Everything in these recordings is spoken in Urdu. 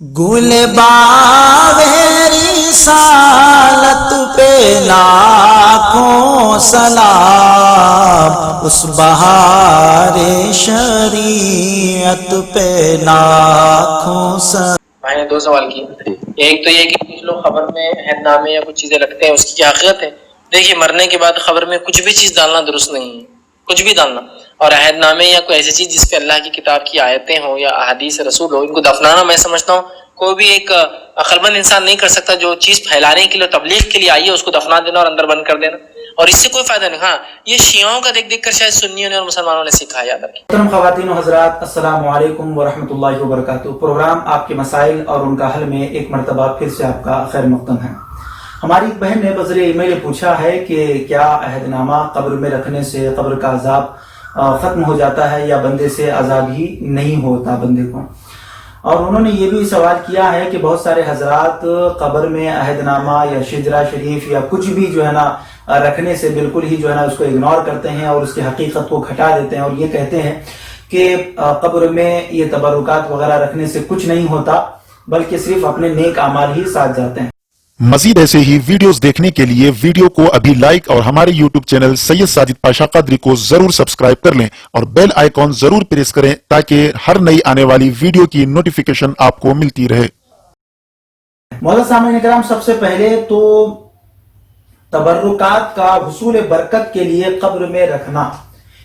گل باغ رسالت پہ لاکھوں سلام، اس بہار شریعت پہ لاکھوں سلام۔ میں نے دو سوال کیے، ایک تو یہ کہ کچھ لوگ خبر میں عہد نامے یا کچھ چیزیں رکھتے ہیں، اس کی کیا حقیقت ہے؟ دیکھیے، مرنے کے بعد خبر میں کچھ بھی چیز ڈالنا درست نہیں ہے، کچھ بھی ڈالنا، اور عہد نامے یا کوئی ایسی چیز جس پہ اللہ کی کتاب کی آیتیں ہوں یا احادیث رسول ہو، ان کو دفنانا میں سمجھتا ہوں کوئی بھی ایک عقلمند انسان نہیں کر سکتا۔ جو چیز پھیلانے کے لیے تبلیغ کے لیے آئی ہے اس کو دفنا دینا اور اندر بند کر دینا، اور اس سے کوئی فائدہ نہیں۔ ہاں، یہ شیعوں کا دیکھ دیکھ کر شاید سنیوں نے اور مسلمانوں نے سکھا، یاد رکھیں۔ محترم خواتین و حضرات، السلام علیکم ورحمۃ اللہ وبرکاتہ۔ پروگرام آپ کے مسائل اور ان کا حل میں ایک مرتبہ پھر سے آپ کا خیر مقدم ہے۔ ہماری ایک بہن نے بذریعہ ای میل پوچھا ہے کہ کیا عہد نامہ قبر میں رکھنے سے قبر کا عذاب ختم ہو جاتا ہے یا بندے سے عذاب ہی نہیں ہوتا بندے کو؟ اور انہوں نے یہ بھی سوال کیا ہے کہ بہت سارے حضرات قبر میں عہد نامہ یا شجرہ شریف یا کچھ بھی جو ہے نا رکھنے سے بالکل ہی جو ہے نا اس کو اگنور کرتے ہیں اور اس کی حقیقت کو گھٹا دیتے ہیں، اور یہ کہتے ہیں کہ قبر میں یہ تبرکات وغیرہ رکھنے سے کچھ نہیں ہوتا بلکہ صرف اپنے نیک اعمال ہی ساتھ جاتے ہیں۔ مزید ایسے ہی ویڈیوز دیکھنے کے لیے ویڈیو کو ابھی لائک اور ہمارے یوٹیوب چینل سید ساجد پاشا قادری کو ضرور سبسکرائب کر لیں اور بیل آئیکن ضرور پریس کریں تاکہ ہر نئی آنے والی ویڈیو کی نوٹیفیکیشن آپ کو ملتی رہے۔ معزز سامعین کرام، سب سے پہلے تو تبرکات کا حصول برکت کے لیے قبر میں رکھنا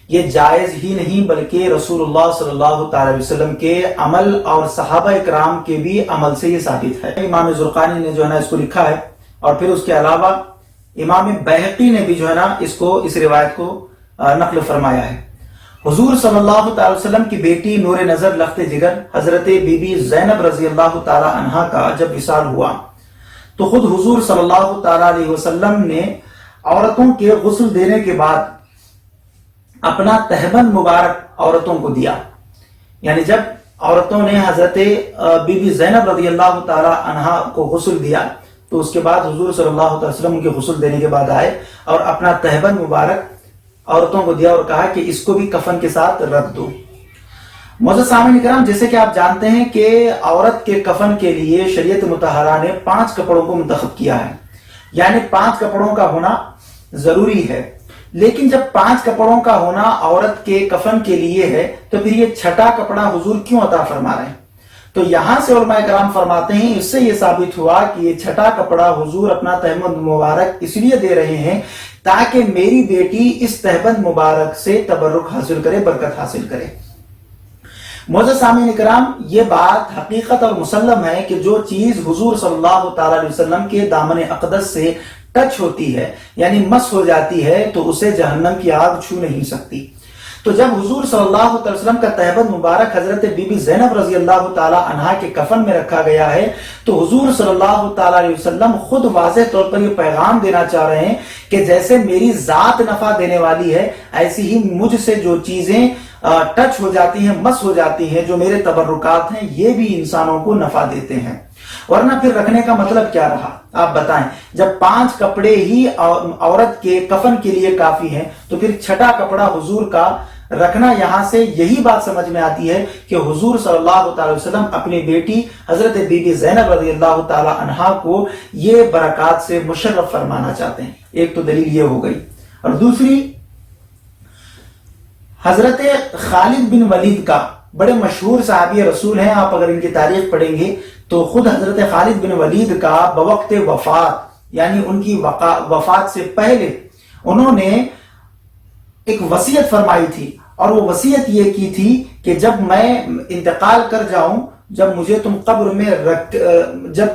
یہ جائز ہی نہیں بلکہ رسول اللہ صلی اللہ تعالی وسلم کے عمل اور صحابہ کرام کے بھی عمل سے یہ ثابت ہے۔ امام زرقانی نے جو ہے نا اس کو لکھا ہے، اور پھر اس کے علاوہ امام بیہقی نے بھی جو ہے نا اس روایت کو نقل فرمایا ہے۔ حضور صلی اللہ تعالی وسلم کی بیٹی نور نظر لخت جگر حضرت بی بی زینب رضی اللہ تعالی عنہا کا جب وصال ہوا تو خود حضور صلی اللہ تعالی علیہ وسلم نے عورتوں کے غسل دینے کے بعد اپنا تہبند مبارک عورتوں کو دیا۔ یعنی جب عورتوں نے حضرت بی بی زینب رضی اللہ تعالی عنہا کو غسل دیا تو اس کے بعد حضور صلی اللہ علیہ وسلم کے غسل دینے کے بعد آئے اور اپنا تہبند مبارک عورتوں کو دیا اور کہا کہ اس کو بھی کفن کے ساتھ رکھ دو۔ معزز سامعین کرام، جیسے کہ آپ جانتے ہیں کہ عورت کے کفن کے لیے شریعت مطہرہ نے 5 کپڑوں کو منتخب کیا ہے، یعنی 5 کپڑوں کا ہونا ضروری ہے۔ لیکن جب 5 کپڑوں کا ہونا عورت کے کفن کے لیے ہے تو پھر یہ 6واں کپڑا حضور کیوں عطا فرما رہے ہیں؟ تو یہاں سے علماء کرام فرماتے ہیں اس سے یہ ثابت ہوا کہ یہ 6واں کپڑا حضور اپنا تہبند مبارک اس لیے دے رہے ہیں تاکہ میری بیٹی اس تہبند مبارک سے تبرک حاصل کرے، برکت حاصل کرے۔ معزز سامعین کرام، یہ بات حقیقت اور مسلم ہے کہ جو چیز حضور صلی اللہ تعالی علیہ وسلم کے دامن اقدس سے ٹچ ہوتی ہے یعنی مس ہو جاتی ہے تو اسے جہنم کی آگ چھو نہیں سکتی۔ تو جب حضور صلی اللہ علیہ وسلم کا تہبند مبارک حضرت بی بی زینب رضی اللہ تعالی عنہا کے کفن میں رکھا گیا ہے تو حضور صلی اللہ تعالی علیہ وسلم خود واضح طور پر یہ پیغام دینا چاہ رہے ہیں کہ جیسے میری ذات نفع دینے والی ہے ایسی ہی مجھ سے جو چیزیں ٹچ ہو جاتی ہیں، مس ہو جاتی ہیں، جو میرے تبرکات ہیں، یہ بھی انسانوں کو نفع دیتے ہیں۔ ورنہ پھر رکھنے کا مطلب کیا رہا؟ آپ بتائیں، جب 5 کپڑے ہی عورت کے کفن کے لیے کافی ہیں تو پھر 6واں کپڑا حضور کا رکھنا، یہاں سے یہی بات سمجھ میں آتی ہے کہ حضور صلی اللہ تعالی وسلم اپنی بیٹی حضرت بی بی زینب رضی اللہ تعالی عنہا کو یہ برکات سے مشرف فرمانا چاہتے ہیں۔ ایک تو دلیل یہ ہو گئی، اور دوسری حضرت خالد بن ولید کا، بڑے مشہور صحابی رسول ہیں، آپ اگر ان کی تاریخ پڑھیں گے تو خود حضرت خالد بن ولید کا بوقت وفات یعنی ان کی وفات سے پہلے انہوں نے ایک وصیت فرمائی تھی، اور وہ وصیت یہ کی تھی کہ جب میں انتقال کر جاؤں، جب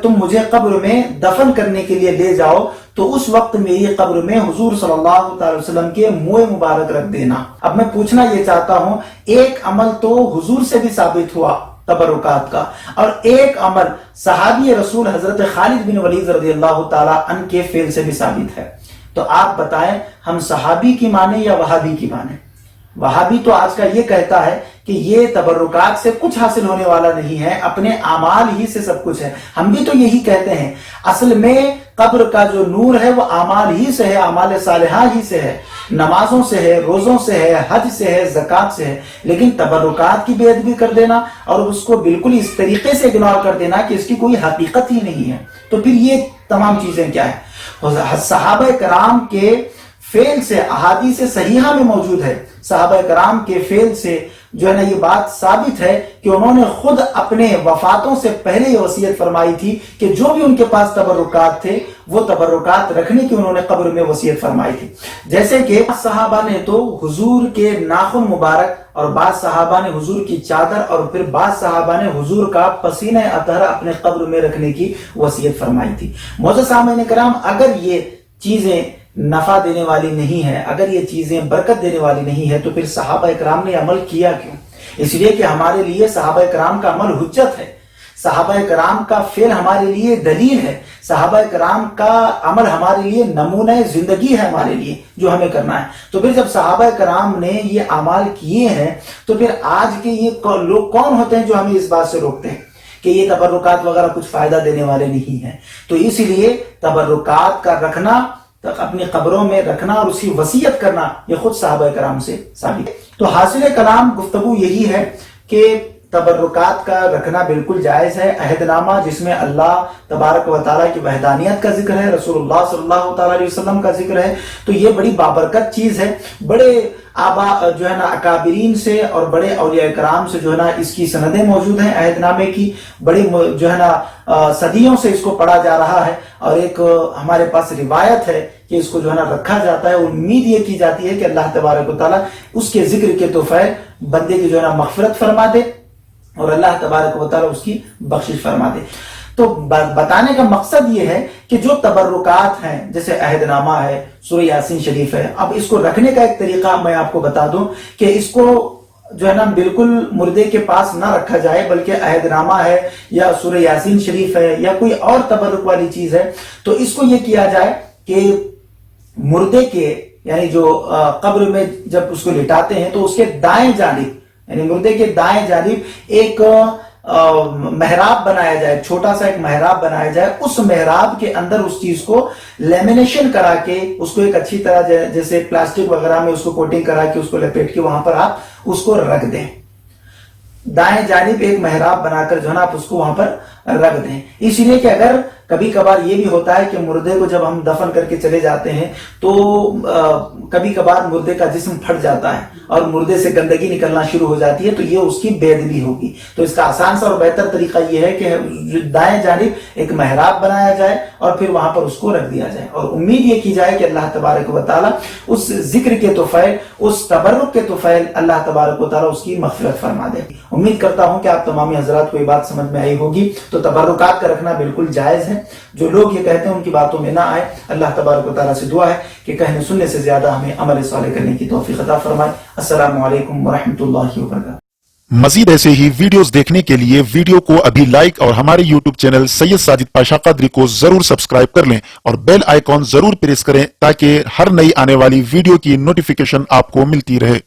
تم مجھے قبر میں دفن کرنے کے لیے لے جاؤ تو اس وقت میری قبر میں حضور صلی اللہ تعالی وسلم کے منہ مبارک رکھ دینا۔ اب میں پوچھنا یہ چاہتا ہوں، ایک عمل تو حضور سے بھی ثابت ہوا تبرکات کا، اور ایک عمل صحابی رسول حضرت خالد بن ولید رضی اللہ تعالی عنہ کے فعل سے بھی ثابت ہے۔ تو آپ بتائیں ہم صحابی کی مانیں یا وہابی کی مانیں؟ وہابی تو آج کا یہ کہتا ہے کہ یہ تبرکات سے کچھ حاصل ہونے والا نہیں ہے، اپنے اعمال ہی سے سب کچھ ہے۔ ہم بھی تو یہی کہتے ہیں۔ اصل میں قبر کا جو نور ہے وہ اعمال ہی سے ہے، اعمال صالحہ ہی سے ہے، نمازوں سے ہے، روزوں سے ہے، حج سے ہے، زکوٰۃ سے ہے، لیکن تبرکات کی بے ادبی کر دینا اور اس کو بالکل اس طریقے سے اگنور کر دینا کہ اس کی کوئی حقیقت ہی نہیں ہے، تو پھر یہ تمام چیزیں کیا ہے؟ صحابہ کرام کے فعل سے احادیث صحیحہ میں موجود ہے، صحابہ کرام کے فعل سے جو ہے نا یہ بات ثابت ہے کہ انہوں نے خود اپنے وفاتوں سے پہلے یہ وصیت فرمائی تھی کہ جو بھی ان کے پاس تبرکات تھے وہ تبرکات رکھنے کی انہوں نے قبر میں وصیت فرمائی تھی. جیسے کہ صحابہ نے تو حضور کے ناخن مبارک اور بعض صحابہ نے حضور کی چادر اور پھر بعض صحابہ نے حضور کا پسینہ اطہر اپنے قبر میں رکھنے کی وصیت فرمائی تھی. معزز سامعین کرام، اگر یہ چیزیں نفع دینے والی نہیں ہے، اگر یہ چیزیں برکت دینے والی نہیں ہے، تو پھر صحابہ کرام نے عمل کیا کیوں؟ اس لیے کہ ہمارے لیے صحابہ کرام کا عمل حجت ہے، صحابہ کرام کا فعل ہمارے لیے دلیل ہے، صحابہ کرام کا عمل ہمارے لیے نمونہ زندگی ہے ہمارے لیے جو ہمیں کرنا ہے. تو پھر جب صحابہ کرام نے یہ اعمال کیے ہیں تو پھر آج کے یہ لوگ کون ہوتے ہیں جو ہمیں اس بات سے روکتے ہیں کہ یہ تبرکات وغیرہ کچھ فائدہ دینے والے نہیں ہیں؟ تو اس لیے تبرکات کا رکھنا، اپنی قبروں میں رکھنا اور اس کی وصیت کرنا، یہ خود صحابہ کرام سے ثابت ہے. تو حاصل کلام گفتگو یہی ہے کہ تبرکات کا رکھنا بالکل جائز ہے. عہد نامہ جس میں اللہ تبارک و تعالیٰ کی وحدانیت کا ذکر ہے، رسول اللہ صلی اللہ تعالیٰ علیہ وسلم کا ذکر ہے، تو یہ بڑی بابرکت چیز ہے. بڑے آبا جو ہے نا اکابرین سے اور بڑے اولیاء کرام سے جو ہے نا اس کی سندیں موجود ہیں عہد نامے کی، بڑی جو ہے نا صدیوں سے اس کو پڑھا جا رہا ہے اور ایک ہمارے پاس روایت ہے کہ اس کو جو ہے نا رکھا جاتا ہے. امید یہ کی جاتی ہے کہ اللہ تبارک و تعالیٰ اس کے ذکر کے توفیل بندے کی جو ہے نا مغفرت فرما دے اور اللہ تبارک و تعالیٰ اس کی بخشش فرما دے. تو بتانے کا مقصد یہ ہے کہ جو تبرکات ہیں جیسے عہد نامہ ہے، سورہ یاسین شریف ہے، اب اس کو رکھنے کا ایک طریقہ میں آپ کو بتا دوں کہ اس کو جو ہے نا بالکل مردے کے پاس نہ رکھا جائے، بلکہ عہد نامہ ہے یا سورہ یاسین شریف ہے یا کوئی اور تبرک والی چیز ہے تو اس کو یہ کیا جائے کہ مردے کے یعنی جو قبر میں جب اس کو لٹاتے ہیں تو اس کے دائیں جانب یعنی مردے کے دائیں جانب ایک محراب بنایا جائے، چھوٹا سا ایک محراب بنایا جائے. اس محراب کے اندر اس چیز کو لیمینیشن کرا کے اس کو ایک اچھی طرح جیسے پلاسٹک وغیرہ میں اس کو کوٹنگ کرا کے اس کو لپیٹ کے وہاں پر آپ اس کو رکھ دیں. دائیں جانب ایک محراب بنا کر جو ہے نا آپ اس کو وہاں پر رکھ دیں. اس لیے کہ اگر کبھی کبھار یہ بھی ہوتا ہے کہ مردے کو جب ہم دفن کر کے چلے جاتے ہیں تو کبھی کبھار مردے کا جسم پھٹ جاتا ہے اور مردے سے گندگی نکلنا شروع ہو جاتی ہے تو یہ اس کی بے ادبی ہوگی. تو اس کا آسان سا اور بہتر طریقہ یہ ہے کہ دائیں جانب ایک محراب بنایا جائے اور پھر وہاں پر اس کو رکھ دیا جائے اور امید یہ کی جائے کہ اللہ تبارک و تعالیٰ اس ذکر کے توفیل، اس تبرک کے توفیل اللہ تبارک و تعالیٰ اس کی مغفرت فرما دے. امید کرتا ہوں کہ آپ تمامی حضرات کو یہ بات سمجھ میں آئی ہوگی. تو تبرکات کا رکھنا بالکل جائز ہے. جو لوگ یہ کہتے ہیں ان کی باتوں میں نہ آئے. اللہ تبارک و تعالیٰ سے دعا ہے کہ کہنے سننے سے زیادہ ہمیں عمل صالح کرنے کی توفیق عطا فرمائے. السلام علیکم ورحمۃ اللہ وبرکاتہ. مزید ایسے ہی ویڈیوز دیکھنے کے لیے ویڈیو کو ابھی لائک اور ہمارے یوٹیوب چینل سید ساجد پاشا قادری کو ضرور سبسکرائب کر لیں اور بیل آئیکن ضرور پریس کریں تاکہ ہر نئی آنے والی ویڈیو کی نوٹیفیکیشن آپ کو ملتی رہے.